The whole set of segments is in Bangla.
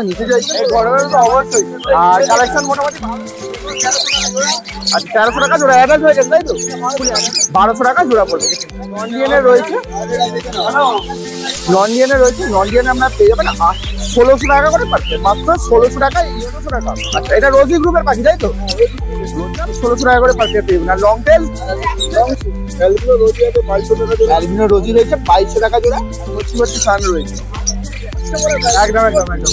নিচে যাইছে অবশ্যই। আর কালেকশন মোটামুটি 1300 টাকা জোড়া অ্যাডাল্ট হয়ে গেছে, তাই তো? 1200 টাকা জোড়া পড়বে। নন্ডিয়ানের রয়েছে, নন্ডিয়ানে আপনার পেয়ে যাবেন 1600 টাকা করে পাচ্ছে, মাত্র 1600 টাকা 1100 টাকা। আচ্ছা, এটা রোজি গ্রুপের পাখি, তাই তো? 1600 টাকা করে পাচ্ছে পেয়ে যাবেন। আর লং টেল অ্যালবিনো রোজি আছে 2200 টাকা জোড়া। অ্যালবিনো রোজি রয়েছে 2200 টাকা জোড়া। মচ্ছি সান রয়েছে একদম একদম একদম।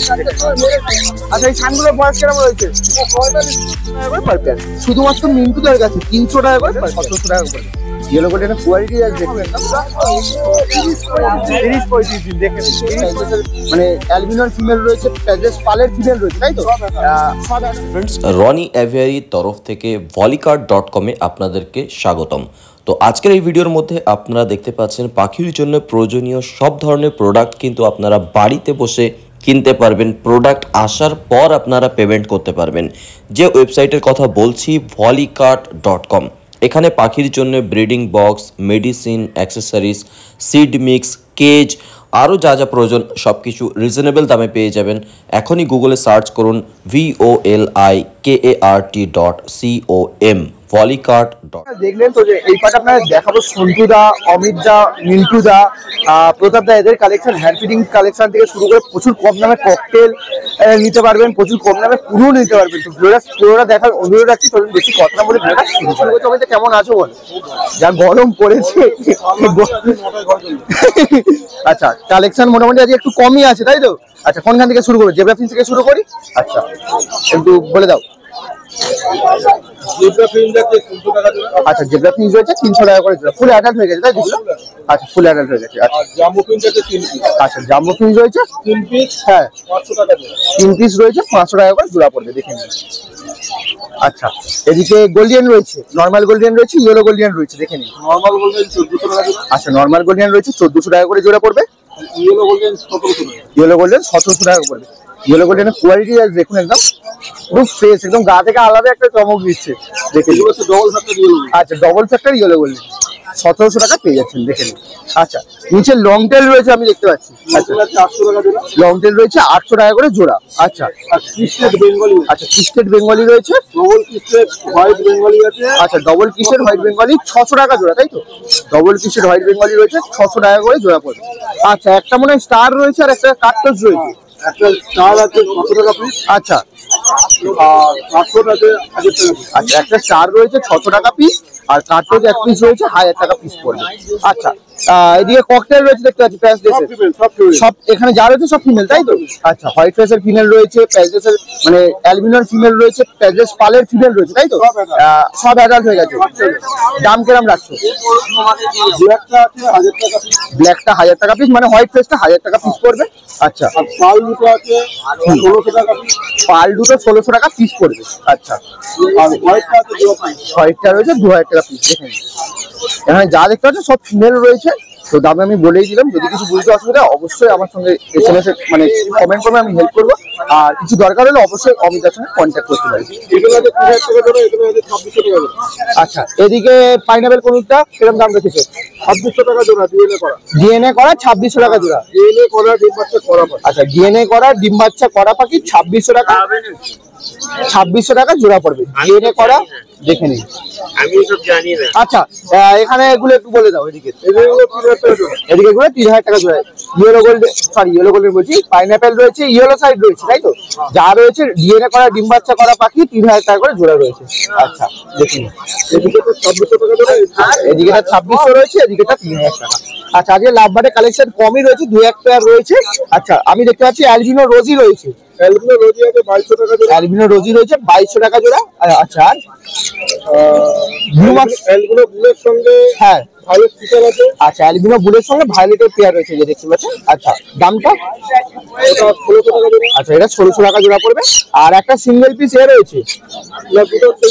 আচ্ছা, এই সানগুলোর বয়স কেমন রয়েছে? শুধুমাত্র মিন্টুদের কাছে 300 টাকা করে, 1700 টাকা করে। ইয়েলো গোল্ডেন কোয়ালিটি আছে দেখবেন, 30-35 দেখেন। মানে অ্যালবিনোর ফিমেল রয়েছে, প্যাজেস পালের ফিমেল রয়েছে, তাই তো? ফ্রেন্ডস, রনি অ্যাভিয়ারির তরফ থেকে ভলিকার্ড.com এ আপনাদেরকে স্বাগতম। তো আজকের এই ভিডিওর মধ্যে আপনারা দেখতে পাচ্ছেন পাখির জন্য প্রয়োজনীয় সব ধরনের প্রোডাক্ট কিন্তু আপনারা বাড়িতে বসে কিনতে পারবেন। প্রোডাক্ট আসার পর আপনারা পেমেন্ট করতে পারবেন। যে ওয়েবসাইটের কথা বলছি ভলিকার্ড.com। এখানে পাখির জন্য breeding box, medicine, accessories, seed mix, cage, আরও যা যা প্রয়োজন সব কিছু রিজনেবল দামে পেয়ে যাবেন। এখনই গুগলে সার্চ করুন VOLIKART.com ভলিকার্ট। দেখলেন তো যে এই পাটা আপনারা দেখাবো সন্টুদা, অমিতদা, মিন্টুদা, প্রতাপদা, এদের কালেকশন, হ্যান্ড ফিডিং কালেকশন থেকে শুরু করে প্রচুর কম দামে ককটেল নিতে পারবেন, প্রচুর কম দামে পুরো নিতে পারবেন। তো পুরোটা দেখার অনুরোধ রাখছি। চলুন বেশি কথা না বলে ভিডিওটা শুরু করতে হবে। কেমন আছো বল? যা গরম পড়েছে। আচ্ছা, কালেকশন মোটামুটি আজকে একটু কমই আছে, তাই তো? আচ্ছা, কোনখান থেকে শুরু করবো? জেব্রা ফিন্স থেকে শুরু করি। আচ্ছা, একটু বলে দাও। আচ্ছা, জেব্রা ফিন্স রয়েছে 300 টাকা করে জোড়া, ফুল অ্যাডাল্ট হয়ে গেছে, তাই তো? আচ্ছা, ফুল অ্যাডাল্ট হয়ে গেছে। আচ্ছা, জাম্বো ফিন্স রয়েছে 3 পিস, হ্যাঁ 500 টাকা জোড়া। 3 পিস রয়েছে 500 টাকা করে জোড়া পড়বে, দেখে নিন। আচ্ছা, এদিকে গোল্ডিয়ান রয়েছে, নর্মাল গোল্ডিয়ান রয়েছে, ইয়েলো গোল্ডিয়ান রয়েছে, দেখে নিন। নর্মাল গোল্ডিয়ান 1400 টাকা জোড়া। আচ্ছা, নর্মাল গোল্ডিয়ান রয়েছে 1400 টাকা করে জোড়া পড়বে। ইয়েলো গোল্ডিয়ান 1700 টাকা পড়বে। ইয়েলো গোল্ডেনের কোয়ালিটি দেখুন, একদম পুরো ফ্রেশ, একদম গা থেকে আলাদা একটা চমক দিচ্ছে, দেখে নিন। আচ্ছা, ডবল ফ্যাক্টর ইয়েলো গোল্ডেন 1700 টাকা পেয়ে যাচ্ছেন, দেখে নিন। আচ্ছা, নিচে লং টেল রয়েছে, আমি দেখতে পাচ্ছি। আচ্ছা, 800 টাকা জোড়া। লং টেল রয়েছে 800 টাকা করে জোড়া। আচ্ছা, কিস্টেড বেঙ্গলি। আচ্ছা, কিস্টেড বেঙ্গলি রয়েছে, ডবল কিস্টেড হোয়াইট বেঙ্গলি আছে। আচ্ছা, ডবল কিস্টেড হোয়াইট বেঙ্গলি 600 টাকা জোড়া, তাই তো? ডবল কিস্টেড হোয়াইট বেঙ্গলি রয়েছে 600 টাকা করে জোড়া পড়বে। আচ্ছা, একটা মনে হয় স্টার রয়েছে আর একটা কাটটস রয়েছে। একটা স্টার আছে 600 টাকা পিস। আচ্ছা, আর কাটটস আছে 1000 টাকা। আচ্ছা, একটা স্টার রয়েছে 600 টাকা পিস, আর কাটটস এক পিস রয়েছে 1000 টাকা পিস পড়বে। আচ্ছা, এদিকে ককটেল রয়েছে, দেখতে পাচ্ছি প্যাচ দেশে সব এখানে যা রয়েছে সব ফিমেল, তাই তো? আচ্ছা, হোয়াইট ফেসের ফিমেল রয়েছে, প্যাচেসের মানে অ্যালবিনোর ফিমেল রয়েছে, প্যাচেস পালের ফিমেল রয়েছে, তাই তো? সব অ্যাডাল্ট হয়ে গেছে। দাম কিরম রাখছো? ব্ল্যাকটা 1000 টাকা পিস, মানে হোয়াইট ফেসটা 1000 টাকা পিস পড়বে। আচ্ছা, পাল দুটো আছে 1600 টাকা পিস। পাল দুটো 1600 টাকা পিস পড়বে। আচ্ছা, আর হোয়াইটটা রয়েছে 2000 টাকা পিস, দেখেন। এখানে যা দেখতে পাচ্ছেন সব ফিমেল রয়েছে। তো দামে আমি বলেই দিলাম। যদি কিছু বুঝতে অসুবিধা অবশ্যই আমার সঙ্গে SMS মানে কমেন্ট করবে, আমি হেল্প করবো। আর কিছু দরকার হলে অবশ্যই অমিতার সঙ্গে কন্ট্যাক্ট করতে পারি। আচ্ছা, এদিকে পাইনাপেল কোনটা কিরকম দাম রেখেছে? 2600 টাকা জোড়া, ডিএনএ করা 2600 টাকা জোড়া। ডিএনএ করা ডিম বাচ্চা করা। আচ্ছা, ডিএনএ করা ডিম বাচ্চা করা পাখি 2600 টাকা, 2600 টাকা জোড়া পড়বে। ডিএনএ করা, দেখে নিন। আমি সব জানি না। আচ্ছা, এখানে এগুলো একটু বলে দাও। এদিকে এগুলো 3000 টাকা জোড়া। ইয়েলো গোল্ডেন বলছি, পাইনাপেল রয়েছে, ইয়েলো সাইড রয়েছে, তাই তো? যা রয়েছে ডিএনএ করা ডিম বাচ্চা করা পাখি 3000 টাকা করে জোড়া রয়েছে। আচ্ছা, দেখুন, এদিকে 2600 টাকা জোড়া, এদিকে 2600 রয়েছে, এদিকে 3000 টাকা। আচ্ছা, আজকে লাভবার্ডের কালেকশন কমই রয়েছে, 2-1 পেয়ার রয়েছে। আচ্ছা, আমি দেখতে পাচ্ছি অ্যালবিনো রোজি রয়েছে। অ্যালবিনো রোজি আছে 2200 টাকা জোড়া। অ্যালবিনো রোজি রয়েছে 2200 টাকা জোড়া। আচ্ছা, ব্লু মার্কস অ্যালবিনো বুলের সঙ্গে, হ্যাঁ ভায়োলেট ফিচার আছে। আচ্ছা, অ্যালবিনো বুলের সঙ্গে ভায়োলেটের পেয়ার রয়েছে, যে দেখতে পাচ্ছেন। আচ্ছা, দামটা? এটা 1600 টাকা জোড়া। আচ্ছা, এটা 1600 টাকা জোড়া পড়বে। আর একটা সিঙ্গেল পিস এ রয়েছে।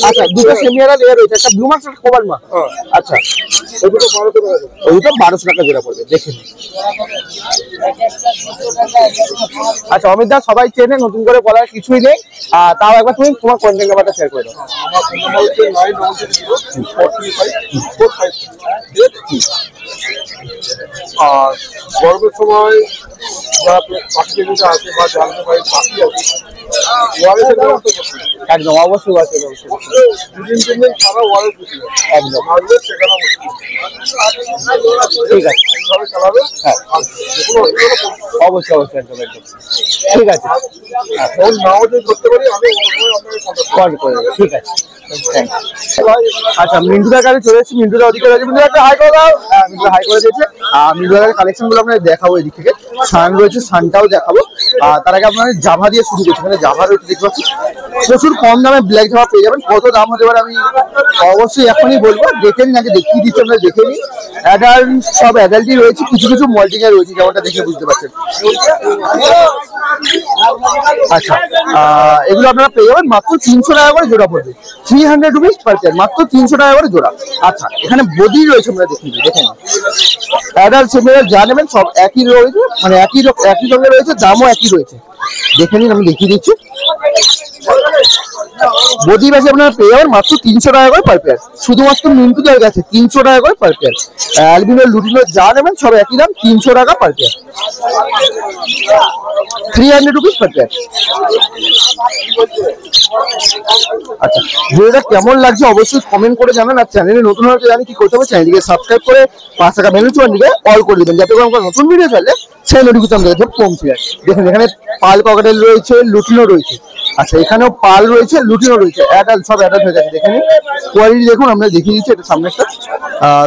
আচ্ছা, দুটো সেমিয়ারা এ রয়েছে, একটা ব্লু মার্কস একটা কোবাল মার্ক। আচ্ছা, ওইটা 1200 টাকা। ওইটা 1200 টাকা জোড়া পড়বে, দেখুন। আচ্ছা, অমিত দা সবাই চেনে, নতুন করে বলার কিছুই নেই। তাও একবার তুমি তোমার কন্ট্যাক্ট নাম্বারটা শেয়ার করে দাও। আর গরমের সময় যারা পাখি প্রেমীরা আছে বা জানতে পারে পাখি আছে ওয়ারেসের ব্যবস্থা করতে একদম অবশ্যই আছে, দুদিন 3 দিন ছাড়া ওয়ারেস দিতে একদম আসলে সেখানে মুশকিল। ঠিক আছে, এইভাবে চালাবে। হ্যাঁ আর যেগুলো অবশ্যই অবশ্যই একদম একদম ঠিক আছে, ফোন নাও যদি করতে পারি আমি অন্য সময় আপনাকে কল করে দেবো, ঠিক আছে। আচ্ছা মিন্টুদার কাছে চলে এসেছি, মিন্টুদা ওদিকে রয়েছে, মিন্টুদা একটা হাই করে দাও। মিন্টুদা হাই করে দিয়েছে। মিন্টুদার কালেকশন গুলো আপনাদের দেখাবো এদিক থেকে, সান রয়েছে সানটাও দেখাবো। তার আগে আপনাদের জাভা দিয়ে শুরু করছি, এখানে জাভা রয়েছে দেখতে পাচ্ছি, প্রচুর কম দামে ব্ল্যাক জাভা পেয়ে যাবেন। কত দাম হতে পারে আমি অবশ্যই এখনই বলবো, দেখে নিন, আগে দেখিয়ে দিচ্ছি, আমরা দেখে নিন। অ্যাডাল্ট সব অ্যাডাল্টই রয়েছে, কিছু কিছু মল্টিং এ রয়েছে, যেমনটা দেখে বুঝতে পারছেন। আচ্ছা এগুলো আপনারা পেয়ে যাবেন মাত্র 300 টাকা করে জোড়া পড়বে, 300 রুপিস পার পেয়ার, মাত্র 300 টাকা করে জোড়া। আচ্ছা এখানে বডি রয়েছে, আমরা দেখিয়ে দিই, দেখেন অ্যাডাল্ট সেমিনার যা নেবেন সব একই রয়েছে, মানে একই সঙ্গে রয়েছে, দামও একই রয়েছে, দেখে নিন, আমি দেখিয়ে দিচ্ছি। বডি ব্যাচে আপনারা পেয়ে যাবেন মাত্র 300 টাকা করে পার পেয়ার, শুধুমাত্র মিন্টুদের কাছে 300 টাকা করে পার পেয়ার। অ্যালবিনো লুটিনো যা নেবেন সব একই দাম, 300 টাকা per pair, 300 rupees per pair. আচ্ছা ভিডিওটা কেমন লাগছে অবশ্যই কমেন্ট করে জানান। আর চ্যানেলে নতুন হলে জানি কি করতে হবে, চ্যানেলটিকে সাবস্ক্রাইব করে 5 টাকা বেল আইকনটিকে অল করে দিবেন, যাতে করে আমার নতুন ভিডিও চাইলে সেই নোটিফিকেশন আপনাদের পৌঁছে যায়। দেখেন এখানে পাল ককাটেল রয়েছে, লুটিনো রয়েছে। আচ্ছা এখানেও পাল রয়েছে, লুটিনো রয়েছে, অ্যাডাল্ট সব অ্যাডাল্ট হয়ে গেছে। দেখেন কোয়ালিটি দেখুন, আমরা দেখিয়ে দিচ্ছি, এটা সামনেরটা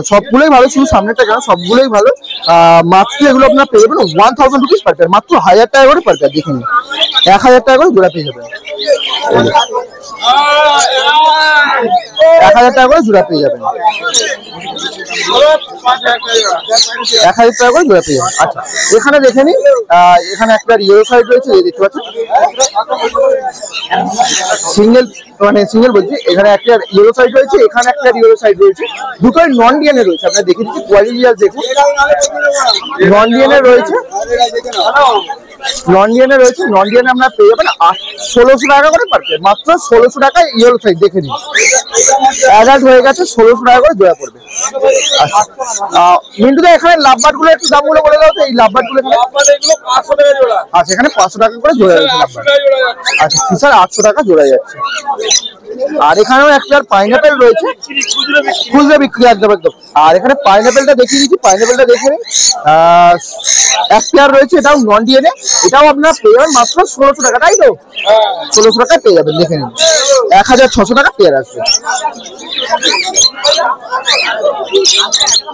সবগুলোই ভালো, শুধু সামনেরটা কেন সবগুলোই ভালো। মাত্র এগুলো আপনার পেয়ে যাবেন 1000 রুপিস পার পেয়ার, মাত্র 1000 টাকা করে পার পেয়ার। দেখে নিন 1000 টাকা করে জোড়া পেয়ে যাবেন, 1000 টাকা করে জোড়া পেয়ে যাবেন, 1000 টাকা করে জোড়া পেয়ে যাবেন। আচ্ছা এখানে দেখে নিন, এখানে একটা ইয়েলো সাইড রয়েছে, এই দেখতে পাচ্ছেন সিঙ্গেল, মানে সিঙ্গেল বলছি, এখানে একটা ইয়েলো সাইড রয়েছে, এখানে একটা ইয়েলো সাইড রয়েছে, দুটোই নন ডিএনএ রয়েছে। আপনারা দেখে দিচ্ছি কোয়ালিটি আর দেখুন, নন ডিএনএ রয়েছে, নন ডিএনএ রয়েছে, নন ডিএনএ আপনারা পেয়ে যাবেন 1600 টাকা করে পার পেয়ার, মাত্র 1600 টাকায় ইয়েলো সাইড। দেখে নিন অ্যাডাল্ট হয়ে গেছে, 1600 টাকা করে জোড়া পড়বে। আচ্ছা মিন্টুদা এখানে লাভবার্ড গুলো একটু দামগুলো বলে দাও তো, এই লাভবার্ড গুলো আচ্ছা এখানে 500 টাকা করে জোড়া যাচ্ছে লাভবার্ড। আচ্ছা ফিশার 800 টাকা জোড়া যাচ্ছে। আর এখানেও একটা পাইনাপেল রয়েছে, খুচরা বিক্রি একদম একদম। আর এখানে পাইনাপেলটা দেখিয়ে দিচ্ছি, পাইনাপেলটা দেখে নিন, এক পেয়ার রয়েছে, এটাও নন ডিএনএ, এটাও আপনার পেয়ে যাবেন মাত্র 1600 টাকা, তাই তো 1600 টাকায় পেয়ে যাবেন। দেখে নিন 1600 টাকা পেয়ার আসবে।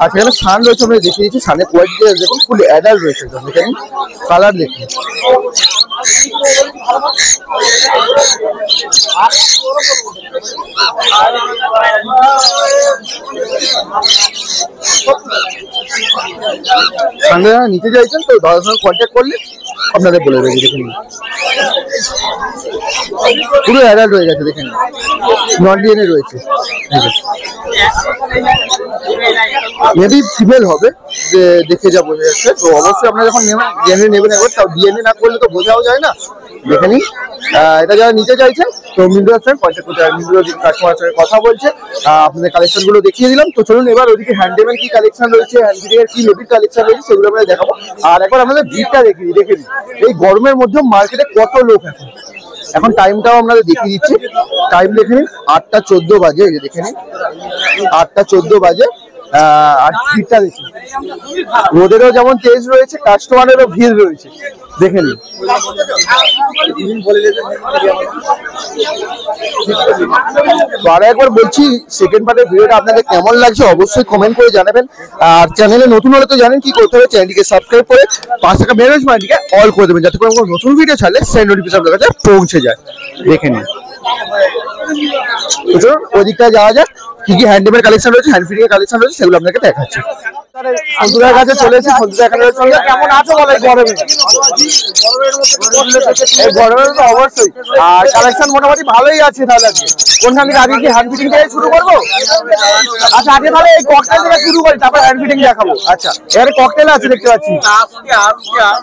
আচ্ছা এখানে সান রয়েছে, আমরা দেখিয়ে দিচ্ছি, সানের কোয়ালিটি দেখুন, ফুল অ্যাডাল্ট রয়েছে, দেখে নিন কালার দেখুন। সঙ্গে যারা নিতে চাইছেন তো দাদার সঙ্গে কন্ট্যাক্ট করলে আপনাদের বলে দেবে। দেখুন পুরো অ্যাডাল্ট হয়ে গেছে, দেখেন নন ডিএনএ রয়েছে, মেবি ফিমেল হবে, যে দেখে যা বোঝা যাচ্ছে। তো অবশ্যই আপনারা যখন নেবেন ডিএনএ নেবেন একবার, তাও ডিএনএ না করলে তো বোঝাও যায় না। দেখে নিন এটা যারা নিতে চাইছেন তো মিন্টুদার সঙ্গে কন্ট্যাক্ট করতে হবে, মিন্টুদা কাস্টমারের সঙ্গে কথা বলছে। আপনাদের কালেকশন গুলো দেখিয়ে দিলাম, তো চলুন এবার ওদিকে হ্যান্ডমেড কি কালেকশন রয়েছে, হ্যান্ডফিডিং এর কি লেবির কালেকশন রয়েছে সেগুলো আমরা দেখাবো। আর একবার আপনাদের ভিড়টা দেখিয়ে দিই, দেখে নিন এই গরমের মধ্যে মার্কেটে কত লোক এখন টাইমটাও আপনাদের দেখিয়ে দিচ্ছি। টাইম দেখে নিন 8টা 14 বাজে, এই যে দেখে নিন 8টা 14 বাজে। আর ভিড়টা দেখি, রোদেরও যেমন তেজ রয়েছে, কাস্টমারেরও ভিড় রয়েছে, দেখে নিন। তো আর একবার বলছি, সেকেন্ড পার্টের ভিডিওটা আপনাদের কেমন লাগছে অবশ্যই কমেন্ট করে জানাবেন। আর চ্যানেলে নতুন হলে তো জানেন কি করতে হবে, চ্যানেলটিকে সাবস্ক্রাইব করে 5 টাকা বেল আইকনটিকে অল করে দেবেন, যাতে করে কোনো নতুন ভিডিও ছাড়লে সেই নোটিফিকেশন আপনার কাছে পৌঁছে যায়। দেখে নিন ওদিকটা যাওয়া যাক, কি কি হ্যান্ডমেড কালেকশন রয়েছে, হ্যান্ড ফিডিং এর কালেকশন রয়েছে সেগুলো আপনাকে দেখাচ্ছি। সন্তুদার কাছে চলে এসেছি, সন্তুদার সঙ্গে কেমন আছো বলো গরমে? এই গরমে তো অবশ্যই, আর কালেকশন মোটামুটি ভালোই আছে। তাহলে কোনখান থেকে আগে কি হ্যান্ড ফিডিং থেকে শুরু করবো? আচ্ছা আগে তাহলে এই ককটেল থেকে শুরু করি, তারপর হ্যান্ড ফিডিং দেখাবো। আচ্ছা এখানে ককটেল আছে দেখতে পাচ্ছি,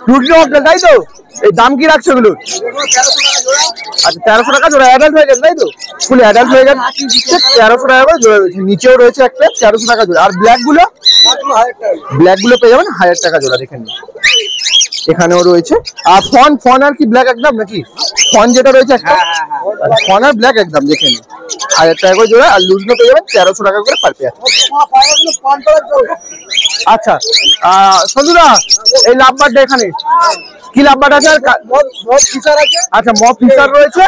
রুটি ককটেল, তাই তো? এই দাম কি রাখছো এগুলো? আচ্ছা 1300 টাকা জোড়া, অ্যাডাল্ট হয়ে গেছে তাই তো? ফুল অ্যাডাল্ট হয়ে গেছে, 1300 টাকা করে জোড়া রয়েছে। নিচেও রয়েছে একটা 1300 টাকা জোড়া। আর ব্ল্যাক গুলো ব্ল্যাক গুলো পেয়ে যাবেন 1000 টাকা জোড়া, দেখে নিন। এখানেও রয়েছে। আর ফন আর কি ব্ল্যাক একদম নাকি? ফন যেটা রয়েছে একটা, ফন আর ব্ল্যাক একদম, দেখে নিন 1000 টাকা করে জোড়া। আর লুজনো পেয়ে যাবেন 1300 টাকা করে পার পেয়ার। আচ্ছা সন্ধুদা, এই লাভবারটা এখানে কি লাভবারটা আছে? আচ্ছা মব ফিচার রয়েছে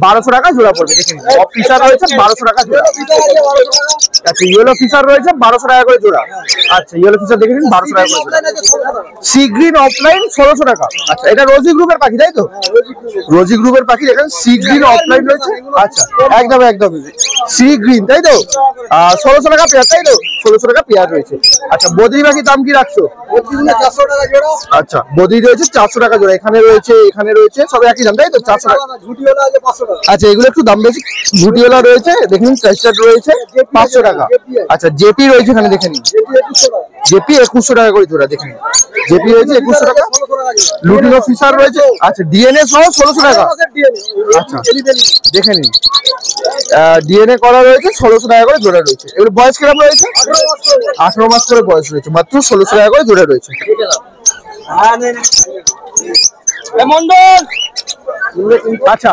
1200 টাকা জোড়া পড়বে, দেখে নিন। মব ফিচার রয়েছে 1200 টাকা জোড়া। আচ্ছা ইয়েলো ফিচার রয়েছে 1200 টাকা করে জোড়া। আচ্ছা ইয়েলো ফিচার দেখে নিন 1200 টাকা করে জোড়া। সি গ্রিন অফলাইন 1600 টাকা। আচ্ছা এটা রোজি গ্রুপের পাখি তাই তো? রোজি গ্রুপের পাখি, দেখেন সি গ্রিন অফলাইন রয়েছে। আচ্ছা একদম একদম সি গ্রিন তাই তো? 1600 টাকা পেয়ার তাই তো? 1600 টাকা পেয়ার রয়েছে। আচ্ছা বদ্রি পাখির দাম কি রাখছো? আচ্ছা বদ্রি রয়েছে 400 টাকা জোড়া। এখানে রয়েছে সব একই দাম তাই তো? 400 টাকা। আচ্ছা এগুলো একটু দাম বেশি। ঝুটিওয়ালা রয়েছে দেখুন, কাস্টার্ড রয়েছে 500 টাকা। আচ্ছা জেপি রয়েছে এখানে, দেখে নিন। জেপি 2100 টাকা করে জোড়া, দেখে নিন। জেপি রয়েছে 2100 টাকা। লুটিনো ফিশার রয়েছে, আচ্ছা ডিএনএ সহ 1600 টাকা। আচ্ছা দেখে নিন, ডিএনএ করা রয়েছে 1600 টাকা করে জোড়া রয়েছে। এগুলো বয়স কিরকম রয়েছে? 18 মাস করে বয়স রয়েছে, মাত্র 1600 টাকা করে জোড়া রয়েছে। আচ্ছা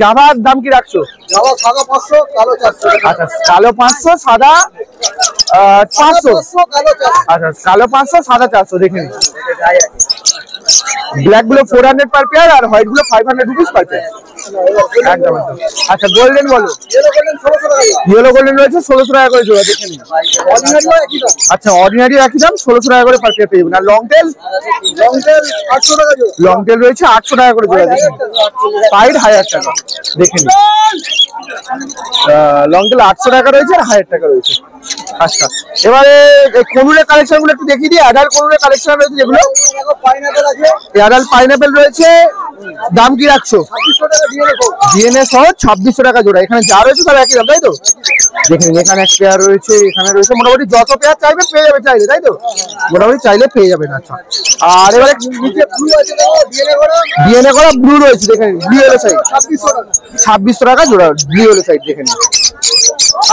জাভার দাম কি রাখছো? জাভা সাদা 500, কালো 400। আচ্ছা কালো 500, সাদা 500। আচ্ছা কালো 500, সাদা 400, দেখে নিন। ব্ল্যাক গুলো 400 পার পেয়ার আর হোয়াইট গুলো 500 রুপিস পার পেয়ার, একদম একদম। আচ্ছা গোল্ডেন বলো। ইয়েলো গোল্ডেন রয়েছে 1600 টাকা করে জোড়া, দেখে নিন। আচ্ছা অর্ডিনারি একই দাম 1600 টাকা করে পার পেয়ার পেয়ে যাবেন। আর লং টেল 800 টাকা জোড়া। লং টেল রয়েছে 800 টাকা করে জোড়া, দেখে নিন। পাইড 1000 টাকা, দেখে নিন। লং টেল 800 টাকা রয়েছে আর 1000 টাকা রয়েছে। আচ্ছা এবারে কোনুরের কালেকশন গুলো একটু দেখিয়ে দিই। অ্যাডাল্ট কোনুরের কালেকশন রয়েছে যেগুলো। অ্যাডাল্ট পাইনাপেল রয়েছে, দাম কি রাখছো? ডিএনএ সহ 2600 টাকা জোড়া। এখানে যা রয়েছে তার একই দাম তাই তো? দেখেন এখানে এক পেয়ার রয়েছে, এখানে রয়েছে, মোটামুটি যত পেয়ার চাইবে পেয়ে যাবে, চাইলে তাই তো? মোটামুটি চাইলে পেয়ে যাবেন। আচ্ছা আর এবারে ডিএনএ করা ব্লু রয়েছে, দেখেন ব্লু এলো সাইড 2600 টাকা জোড়া, ব্লু এলো সাইড, দেখেন।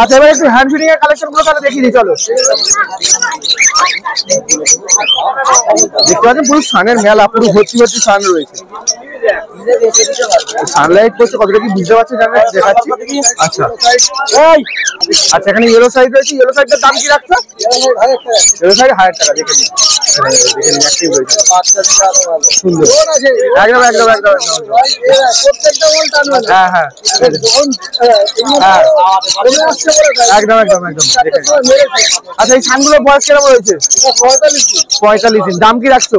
আচ্ছা এবার একটু হ্যান্ড ফিডিং এর কালেকশন গুলো তাহলে দেখিয়ে দিই, চলো। দেখতে পাচ্ছেন পুরো সানের মেলা, পুরো ভর্তি ভর্তি সান রয়েছে। সানলাইট পড়ছে কতটা কি বুঝতে পারছি জানেন, দেখাচ্ছি। আচ্ছা আচ্ছা এখানে ইয়েলো সাইড রয়েছে। ইয়েলো সাইডের দাম কি রাখছো? ইয়েলো সাইড 1000 টাকা, দেখে নিন। দেখে নিন অ্যাক্টিভ রয়েছে, সুন্দর, একদম একদম একদম। হ্যাঁ হ্যাঁ হ্যাঁ একদম একদম একদম। আচ্ছা এই সানগুলোর বয়স কেমন রয়েছে? 45 দিন। দাম কি রাখছো?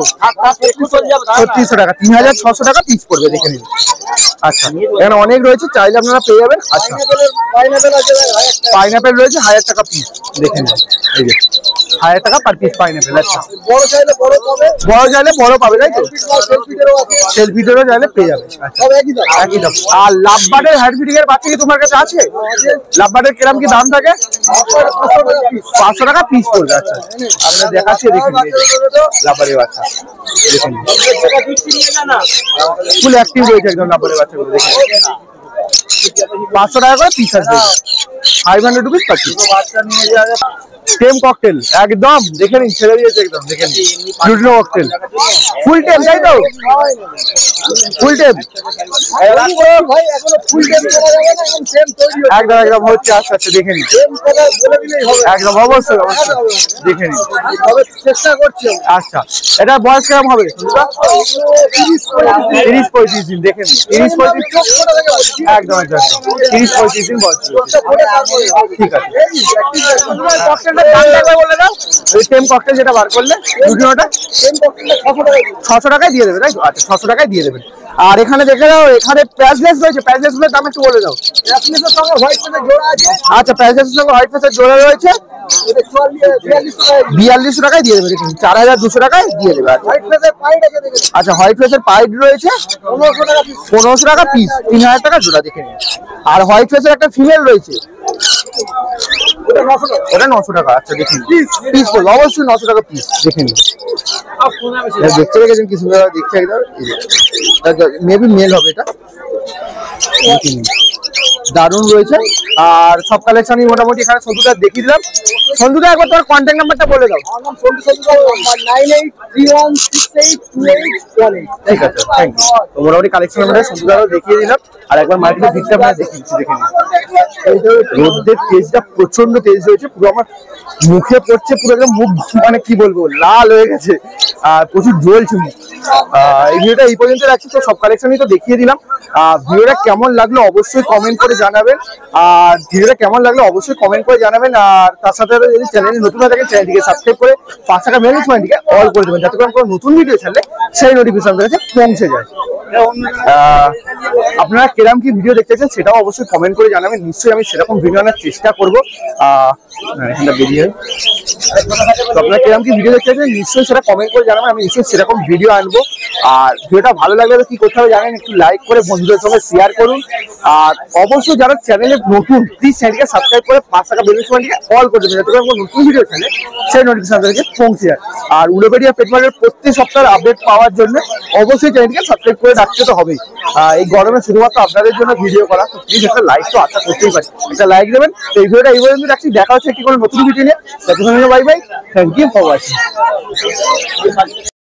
3600 টাকা, 3600 টাকা পিস পড়বে, দেখে নিন। আচ্ছা এখানে অনেক রয়েছে, চাইলে আপনারা পেয়ে যাবেন। আচ্ছা পাইনাপেল রয়েছে 1000 টাকা পিস, দেখে নিন। এই যে 1000 টাকা পার পিস পাইনাপেল। আচ্ছা বড় চাইলে বড় পাবে তাই তো? সেলফিটারও চাইলে পেয়ে যাবে। একই দাম। আর লাভবার্ডের হ্যান্ড ফিডিং এর বাচ্চা কি তোমার কাছে আছে? লাভবার্ডের কিরকম কি দাম থাকে? 500 টাকা পিস পড়বে। আচ্ছা আপনারা দেখাচ্ছি, দেখে নিন লাভবার্ডের বাচ্চা, দেখে নিন ফুল অ্যাক্টিভ রয়েছে একদম লাভবার্ডের বাচ্চাগুলো, দেখে নিন। 500 টাকা করে পিস আসবে, 500 রুপিস পার পিস। টেম ককটেল একদম, দেখে নিন ছেড়ে দিয়েছে একদম, দেখে নিন। লুটিনো ককটেল ফুল টেম তাই তো? ফুল টেম একদম একদম হচ্ছে, আস্তে আস্তে, দেখে নিন। একদম অবশ্যই অবশ্যই, দেখে নিন, চেষ্টা করছি। আচ্ছা এটা বয়স কেমন হবে? 30-35 দিন, দেখে নিন। 30-35 একদম একদম 30-35 দিন বয়স। ঠিক আছে টেম ককটেল যেটা বার করলে লুটিনোটা 600 টাকায় দিয়ে দেবে তাই তো? আচ্ছা 600 টাকায় দিয়ে দেবেন। আর এখানে দেখে দাও, এখানে প্যাচলেস রয়েছে, প্যাচলেস গুলোর দাম একটু বলে দাও। আচ্ছা প্যাচলেসের সঙ্গে হোয়াইট ফেসের জোড়া রয়েছে 4200 টাকায় দিয়ে দেবে, দেখুন 4200 টাকায় দিয়ে দেবে। আচ্ছা হোয়াইট ফেসের পাইড রয়েছে 1500 টাকা পিস, 3000 টাকা জোড়া, দেখে নিন। আর হোয়াইট ফেসের একটা ফিমেল রয়েছে, ওটা 900 টাকা। আচ্ছা দেখুন পিস পড়বে, অবশ্যই 900 টাকা পিস, দেখে নিন। দেখতে পেয়েছেন কিছু দেখতে একদম, মেবি মেল হবে এটা, দেখে নিন। দারুণ রয়েছে। আর সব কালেকশনই মোটামুটি এখানে সন্তুদা দেখিয়ে দিলাম। সন্তুদা একবার তোমার কন্ট্যাক্ট নাম্বারটা বলে দাও। ঠিক আছে, থ্যাংক ইউ। তো মোটামুটি কালেকশন আমরা সন্তুদাও দেখিয়ে দিলাম। আর একবার মার্কেটের ভিড়টা আমরা দেখিয়েছি, দেখে নিন। রোদের তেজটা প্রচন্ড তেজ হয়েছে, পুরো আমার মুখে পড়ছে, পুরো একদম মুখ মানে কি বলবো লাল হয়ে গেছে আর প্রচুর জ্বলছে মুখ। এই ভিডিওটা এই পর্যন্ত রাখছি। তো সব কালেকশনই তো দেখিয়ে দিলাম। ভিডিওটা কেমন লাগলো অবশ্যই কমেন্ট করে জানাবেন। আর ভিডিওটা কেমন লাগলো অবশ্যই কমেন্ট করে জানাবেন। আর তার সাথে যদি চ্যানেলে নতুন হয়ে থাকেন চ্যানেলটিকে সাবস্ক্রাইব করে পাঁচ টাকা বেল আইকনটিকে অল করে দেবেন, যাতে করে কোনো নতুন ভিডিও ছাড়লে সেই নোটিফিকেশন কাছে পৌঁছে যায়। আপনারা কিরকম কি ভিডিও দেখতে চান সেটাও অবশ্যই কমেন্ট করে জানাবেন। নিশ্চয়ই আমি সেরকম ভিডিও আনার চেষ্টা করবো। বেরিয়ে তো আপনারা কিরকম কি ভিডিও দেখতে চান নিশ্চয়ই সেটা কমেন্ট করে জানাবেন, আমি নিশ্চয়ই সেরকম ভিডিও আনবো। আর ভিডিওটা ভালো লাগলে কি করতে হবে জানেন, একটু লাইক করে বন্ধুদের সঙ্গে শেয়ার করুন। আর অবশ্যই যারা চ্যানেলে নতুন প্লিজ চ্যানেলকে সাবস্ক্রাইব করে 5 টাকা বেল আইকনটিকে অল করে দেবেন, যাতে করে কোনো নতুন ভিডিও ছাড়লে সেই নোটিফিকেশন আপনাদেরকে পৌঁছে যায়। আর উলোবেরিয়া পেট মার্কেটের প্রত্যেক সপ্তাহের আপডেট পাওয়ার জন্য অবশ্যই চ্যানেলটিকে সাবস্ক্রাইব করে রাখতে তো হবেই। এই গরমে শুধুমাত্র আপনাদের জন্য ভিডিও করা, তো প্লিজ একটা লাইক তো আশা করতেই পারি, একটা লাইক দেবেন। তো এই ভিডিওটা এই পর্যন্ত রাখছি, দেখা হচ্ছে একটি কোনো নতুন ভিডিও নিয়ে। Bye bye, thank you for watching.